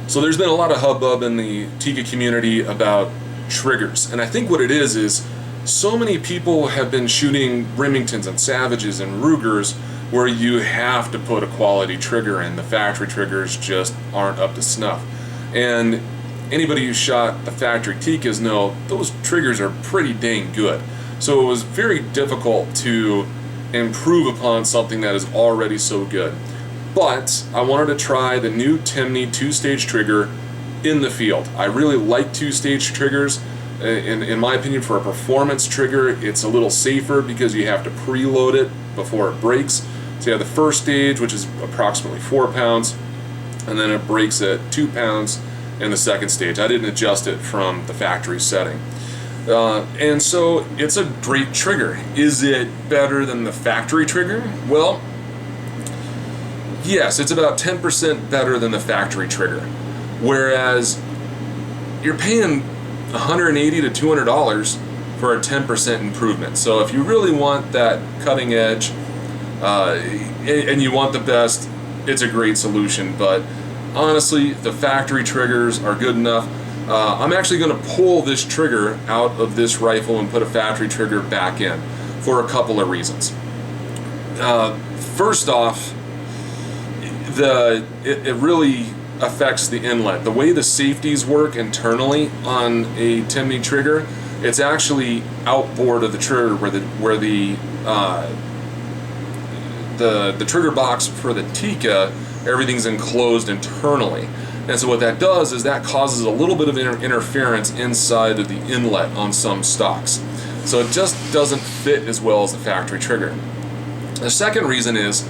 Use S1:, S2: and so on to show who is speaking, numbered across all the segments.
S1: So there's been a lot of hubbub in the Tikka community about triggers, and I think what it is so many people have been shooting Remingtons and Savages and Rugers where you have to put a quality trigger in. The factory triggers just aren't up to snuff. And anybody who shot the factory Tikkas know those triggers are pretty dang good. So it was very difficult to improve upon something that is already so good. But I wanted to try the new Timney two-stage trigger in the field. I really like two-stage triggers. In my opinion, for a performance trigger, it's a little safer because you have to preload it before it breaks. So you have the first stage, which is approximately 4 pounds, and then it breaks at 2 pounds in the second stage. I didn't adjust it from the factory setting. And so it's a great trigger. Is it better than the factory trigger? Well, yes, it's about 10% better than the factory trigger. Whereas you're paying $180 to $200 for a 10% improvement. So if you really want that cutting edge and you want the best, it's a great solution. But honestly, the factory triggers are good enough. I'm actually going to pull this trigger out of this rifle and put a factory trigger back in for a couple of reasons. First off, it really affects the inlet. The way the safeties work internally on a Timney trigger, it's actually outboard of the trigger where the trigger box for the Tikka, everything's enclosed internally. And so what that does is that causes a little bit of interference inside of the inlet on some stocks. So it just doesn't fit as well as the factory trigger. The second reason is,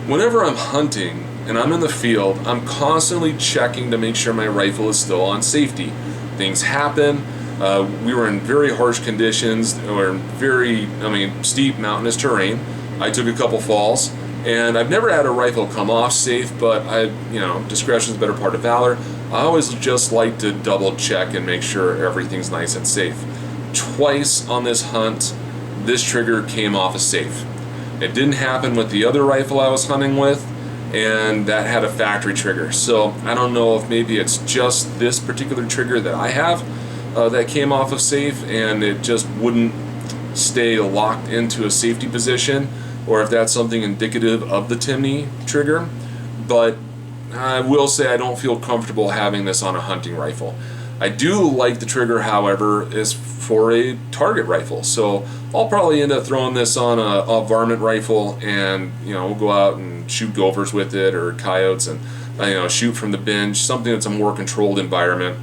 S1: whenever I'm hunting and I'm in the field, I'm constantly checking to make sure my rifle is still on safety. Things happen. We were in very harsh conditions, or very, steep mountainous terrain. I took a couple falls, and I've never had a rifle come off safe, but discretion's the better part of valor. I always just like to double check and make sure everything's nice and safe. Twice on this hunt, this trigger came off as safe. It didn't happen with the other rifle I was hunting with, and that had a factory trigger. So I don't know if maybe it's just this particular trigger that I have that came off of safe and it just wouldn't stay locked into a safety position, or if that's something indicative of the Timney trigger. But I will say I don't feel comfortable having this on a hunting rifle. I do like the trigger, however, is for a target rifle. So I'll probably end up throwing this on a varmint rifle, and we'll go out and shoot gophers with it, or coyotes, and shoot from the binge, something that's a more controlled environment.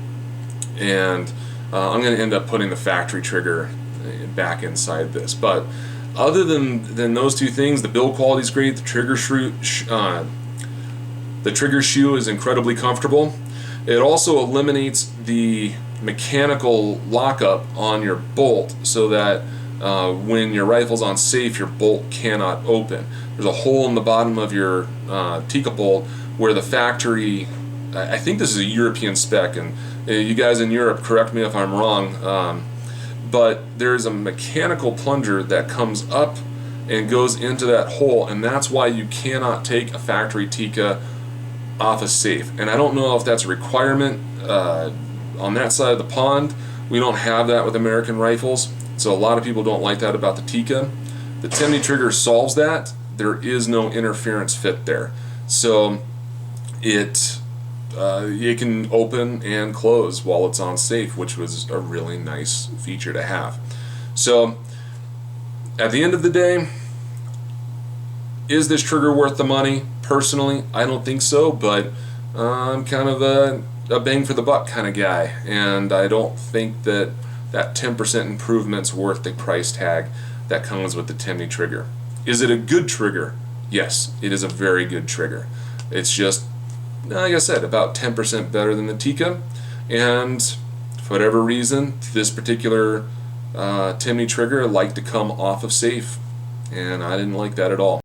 S1: And I'm going to end up putting the factory trigger back inside this. But other than those two things, the build quality is great. The trigger shoe is incredibly comfortable. It also eliminates the mechanical lockup on your bolt, so that when your rifle's on safe, your bolt cannot open. There's a hole in the bottom of your Tikka bolt where the factory, I think this is a European spec, and you guys in Europe, correct me if I'm wrong, but there's a mechanical plunger that comes up and goes into that hole, and that's why you cannot take a factory Tikka off a safe. And I don't know if that's a requirement on that side of the pond. We don't have that with American rifles, so a lot of people don't like that about the Tikka. The Timney trigger solves that. There is no interference fit there, so it can open and close while it's on safe, which was a really nice feature to have. So at the end of the day, is this trigger worth the money? Personally, I don't think so, but I'm kind of a bang for the buck kind of guy, and I don't think that 10% improvement's worth the price tag that comes with the Timney trigger. Is it a good trigger? Yes, it is a very good trigger. It's just, like I said, about 10% better than the Tikka, and for whatever reason, this particular Timney trigger liked to come off of safe, and I didn't like that at all.